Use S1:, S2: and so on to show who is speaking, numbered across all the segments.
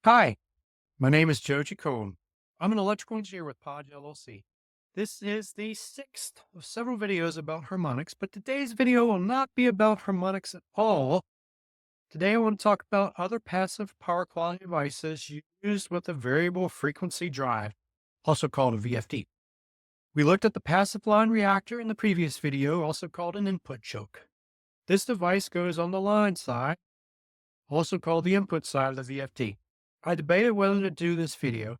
S1: Hi, my name is Joe Chacon. I'm an electrical engineer with Padge LLC. This is the sixth of several videos about harmonics, but today's video will not be about harmonics at all. Today I want to talk about other passive power quality devices used with a variable frequency drive, also called a VFD. We looked at the passive line reactor in the previous video, also called an input choke. This device goes on the line side, also called the input side of the VFD. I debated whether to do this video.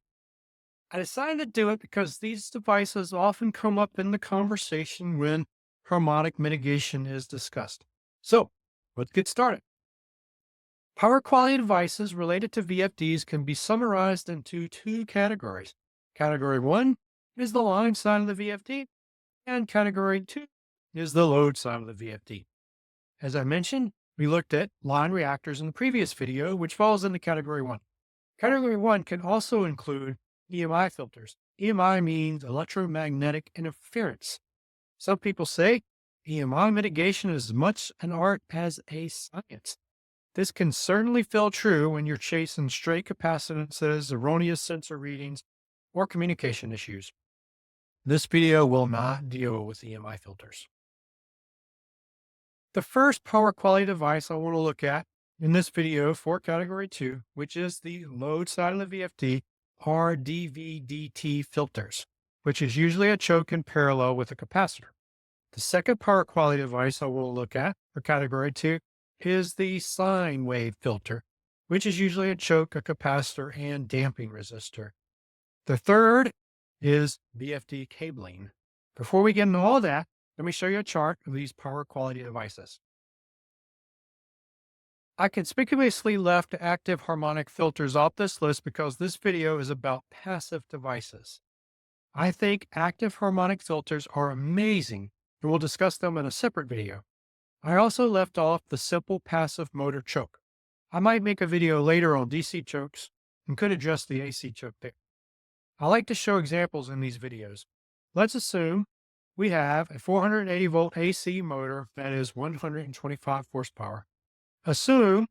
S1: I decided to do it because these devices often come up in the conversation when harmonic mitigation is discussed. So let's get started. Power quality devices related to VFDs can be summarized into two categories. Category one is the line side of the VFD, and category two is the load side of the VFD. As I mentioned, we looked at line reactors in the previous video, which falls into category one. Category one can also include EMI filters. EMI means electromagnetic interference. Some people say EMI mitigation is as much an art as a science. This can certainly feel true when you're chasing stray capacitances, erroneous sensor readings, or communication issues. This video will not deal with EMI filters. The first power quality device I want to look at in this video for category two, which is the load side of the VFD, are DVDT filters, which is usually a choke in parallel with a capacitor. The second power quality device I will look at for category two is the sine wave filter, which is usually a choke, a capacitor, and damping resistor. The third is VFD cabling. Before we get into all of that, let me show you a chart of these power quality devices. I conspicuously left active harmonic filters off this list because this video is about passive devices. I think active harmonic filters are amazing, and we'll discuss them in a separate video. I also left off the simple passive motor choke. I might make a video later on DC chokes and could address the AC choke there. I like to show examples in these videos. Let's assume we have a 480 volt AC motor that is 125 horsepower. Assume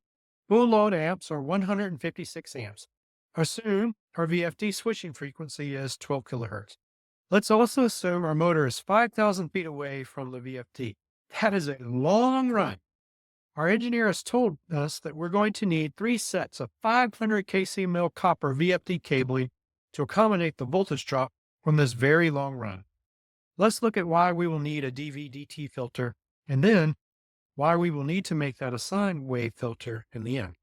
S1: full load amps are 156 amps. Assume our VFD switching frequency is 12 kilohertz. Let's also assume our motor is 5,000 feet away from the VFD. That is a long run. Our engineer has told us that we're going to need 3 sets of 500 kc mil copper VFD cabling to accommodate the voltage drop from this very long run. Let's look at why we will need a DVDT filter, and then why we will need to make that a sine wave filter in the end.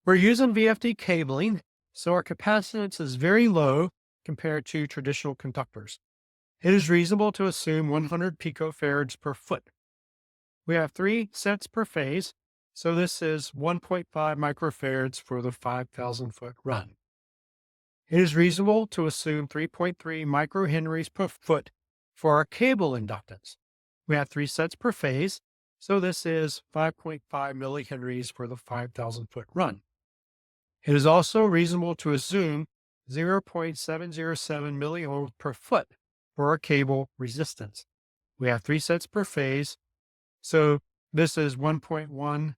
S1: We're using VFD cabling, so our capacitance is very low compared to traditional conductors. It is reasonable to assume 100 picofarads per foot. We have 3 sets per phase, so this is 1.5 microfarads for the 5,000 foot run. It is reasonable to assume 3.3 microhenries per foot for our cable inductance. We have 3 sets per phase, so this is 5.5 millihenries for the 5,000 foot run. It is also reasonable to assume 0.707 milliohms per foot for our cable resistance. We have 3 sets per phase, so this is 1.178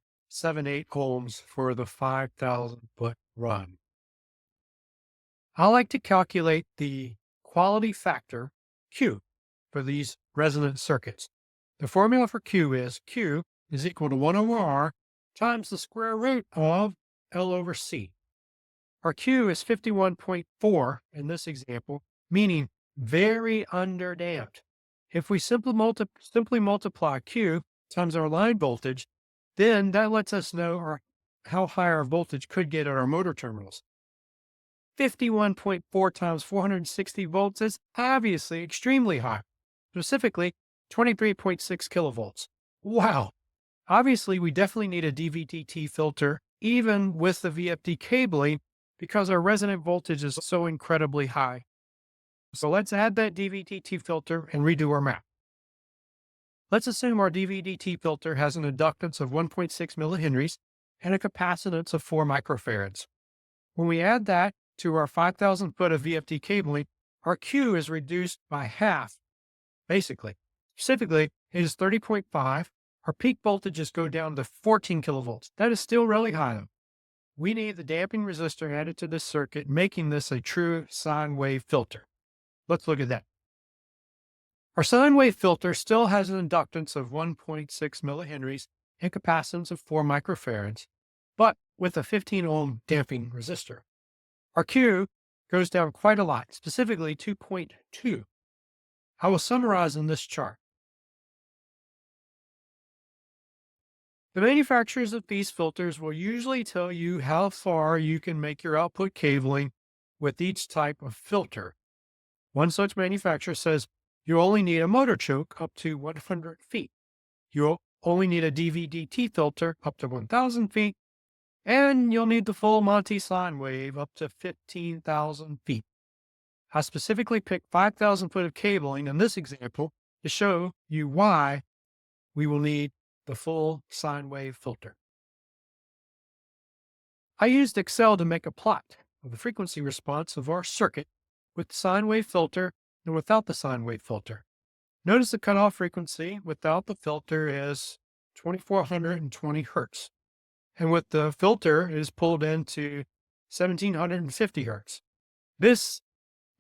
S1: ohms for the 5,000 foot run. I like to calculate the quality factor, Q, for these resonant circuits. The formula for Q is equal to 1 over R times the square root of L over C. Our Q is 51.4 in this example, meaning very underdamped. If we simply multiply Q times our line voltage, then that lets us know how high our voltage could get at our motor terminals. 51.4 times 460 volts is obviously extremely high, specifically 23.6 kilovolts. Wow. Obviously, we definitely need a DVDT filter, even with the VFD cabling, because our resonant voltage is so incredibly high. So let's add that DVDT filter and redo our math. Let's assume our DVDT filter has an inductance of 1.6 millihenries and a capacitance of 4 microfarads. When we add that to our 5,000 foot of VFD cabling, our Q is reduced by half, basically. Specifically, it is 30.5. Our peak voltages go down to 14 kilovolts. That is still really high, though. we need the damping resistor added to this circuit, making this a true sine wave filter. Let's look at that. Our sine wave filter still has an inductance of 1.6 millihenries and capacitance of 4 microfarads, but with a 15 ohm damping resistor. Our Q goes down quite a lot, specifically 2.2. I will summarize in this chart. The manufacturers of these filters will usually tell you how far you can make your output cabling with each type of filter. One such manufacturer says you only need a motor choke up to 100 feet. You'll only need a DVDT filter up to 1,000 feet, and you'll need the full Monty sine wave up to 15,000 feet. I specifically picked 5,000 foot of cabling in this example to show you why we will need the full sine wave filter. I used Excel to make a plot of the frequency response of our circuit with the sine wave filter and without the sine wave filter. Notice the cutoff frequency without the filter is 2420 hertz, and with the filter it is pulled into 1750 hertz. This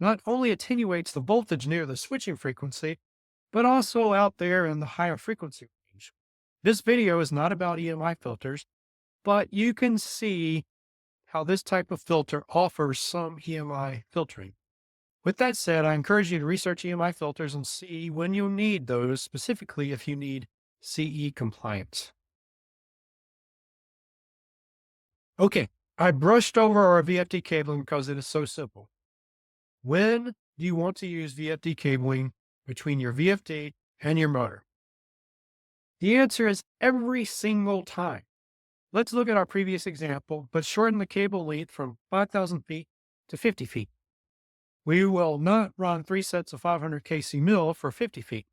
S1: not only attenuates the voltage near the switching frequency, but also out there in the higher frequency range. This video is not about EMI filters, but you can see how this type of filter offers some EMI filtering. With that said, I encourage you to research EMI filters and see when you need those, specifically if you need CE compliance. Okay, I brushed over our VFD cabling because it is so simple. When do you want to use VFD cabling between your VFD and your motor? The answer is every single time. Let's look at our previous example, but shorten the cable length from 5,000 feet to 50 feet. We will not run 3 sets of 500 kc mil for 50 feet.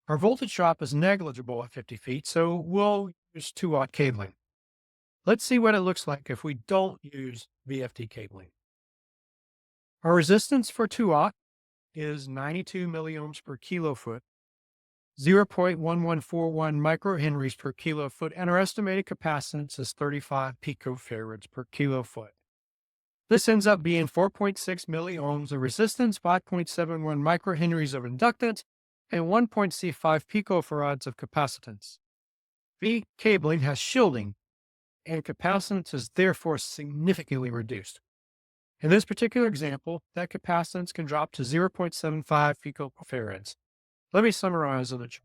S1: Our voltage drop is negligible at 50 feet, so we'll use 2-aught cabling. Let's see what it looks like if we don't use VFD cabling. Our resistance for 2-aught is 92 milliohms per kilofoot, 0.1141 microhenries per kilofoot, and our estimated capacitance is 35 picofarads per kilofoot. This ends up being 4.6 milliohms of resistance, 5.71 microhenries of inductance, and 1.65 picofarads of capacitance. V cabling has shielding, and capacitance is therefore significantly reduced. In this particular example, that capacitance can drop to 0.75 picofarads. Let me summarize on the chart.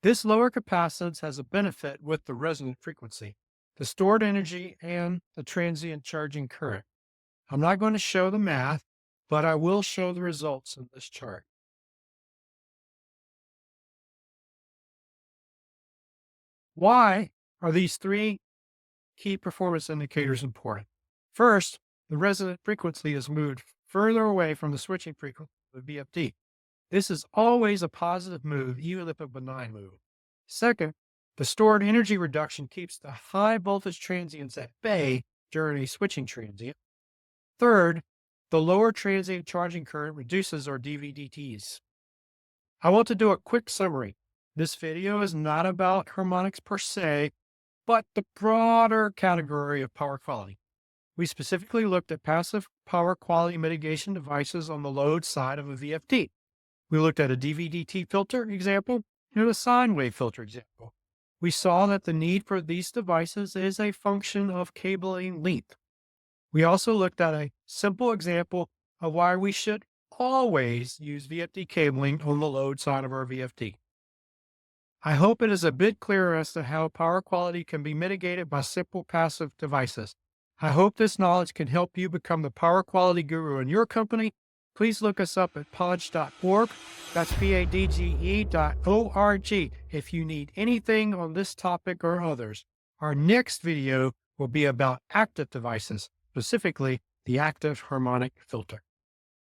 S1: This lower capacitance has a benefit with the resonant frequency, the stored energy, and the transient charging current. I'm not going to show the math, but I will show the results in this chart. Why are these 3 key performance indicators important? First, the resonant frequency is moved further away from the switching frequency of the VFD. This is always a positive move, even if a benign move. Second, the stored energy reduction keeps the high voltage transients at bay during a switching transient. Third, the lower transient charging current reduces our DVDTs. I want to do a quick summary. This video is not about harmonics per se, but the broader category of power quality. We specifically looked at passive power quality mitigation devices on the load side of a VFD. We looked at a DVDT filter example and a sine wave filter example. We saw that the need for these devices is a function of cabling length. We also looked at a simple example of why we should always use VFD cabling on the load side of our VFD. I hope it is a bit clearer as to how power quality can be mitigated by simple passive devices. I hope this knowledge can help you become the power quality guru in your company. Please look us up at padge.org. That's padge.org if you need anything on this topic or others. Our next video will be about active devices, specifically the active harmonic filter.